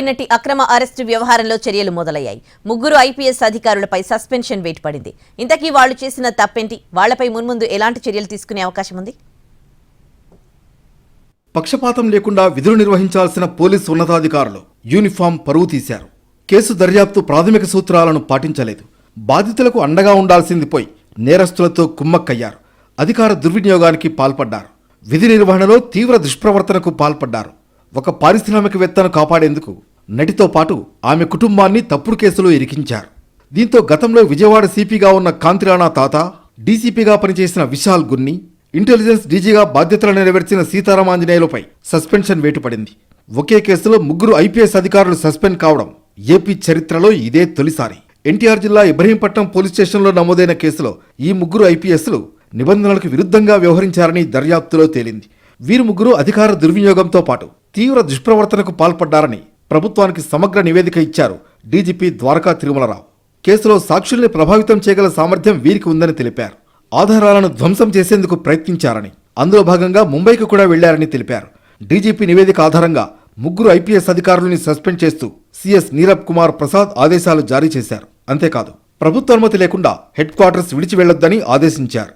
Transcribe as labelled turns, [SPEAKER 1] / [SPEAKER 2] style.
[SPEAKER 1] నటి అక్రమ అరెస్టు వ్యవహారంలో చర్యలు మొదలయ్యాయి. ముగ్గురు ఐపీఎస్ అధికారులపై సస్పెన్షన్ వేటు పడింది. ఇంతకీ వాళ్లు చేసిన తప్పేంటి? వాళ్లపై మున్ముందు ఎలాంటి చర్యలు తీసుకునే అవకాశం ఉంది?
[SPEAKER 2] పక్షపాతం లేకుండా విధులు నిర్వహించాల్సిన పోలీసు ఉన్నతాధికారులు యూనిఫామ్ పరువు తీశారు. కేసు దర్యాప్తు ప్రాథమిక సూత్రాలను పాటించలేదు. బాధితులకు అండగా ఉండాల్సింది పోయి నేరస్తులతో కుమ్మక్కయ్యారు. అధికార దుర్వినియోగానికి పాల్పడ్డారు. విధి నిర్వహణలో తీవ్ర దుష్ప్రవర్తనకు పాల్పడ్డారు. ఒక పారిశ్రామికవేత్తను కాపాడేందుకు నటితో పాటు ఆమె కుటుంబాన్ని తప్పుడు కేసులో ఇరికించారు. దీంతో గతంలో విజయవాడ సిపిగా ఉన్న కాంతిరాణా తాత, డీసీపీగా పనిచేసిన విశాల్ గున్ని, ఇంటెలిజెన్స్ డీజీగా బాధ్యతలు నెరవేర్చిన సీతారామాంజనేయులపై సస్పెన్షన్ వేటు పడింది. ఒకే కేసులో ముగ్గురు ఐపీఎస్ అధికారులు సస్పెండ్ కావడం ఏపీ చరిత్రలో ఇదే తొలిసారి. ఎన్టీఆర్ జిల్లా ఇబ్రహీంపట్నం పోలీస్ స్టేషన్లో నమోదైన కేసులో ఈ ముగ్గురు ఐపీఎస్లు నిబంధనలకు విరుద్ధంగా వ్యవహరించారని దర్యాప్తులో తేలింది. వీరు ముగ్గురు అధికార దుర్వినియోగంతో పాటు తీవ్ర దుష్ప్రవర్తనకు పాల్పడ్డారని ప్రభుత్వానికి సమగ్ర నివేదిక ఇచ్చారు డీజీపీ ద్వారకా తిరుమలరావు. కేసులో సాక్షుల్ని ప్రభావితం చేయగల సామర్థ్యం వీరికి ఉందని తెలిపారు. ఆధారాలను ధ్వంసం చేసేందుకు ప్రయత్నించారని, అందులో భాగంగా ముంబైకి కూడా వెళ్లారని తెలిపారు. డీజీపీ నివేదిక ఆధారంగా ముగ్గురు ఐపీఎస్ అధికారులని సస్పెండ్ చేస్తూ సీఎస్ నీరబ్ కుమార్ ప్రసాద్ ఆదేశాలు జారీ చేశారు. అంతేకాదు ప్రభుత్వ అనుమతి లేకుండా హెడ్ క్వార్టర్స్ విడిచి వెళ్లొద్దని ఆదేశించారు.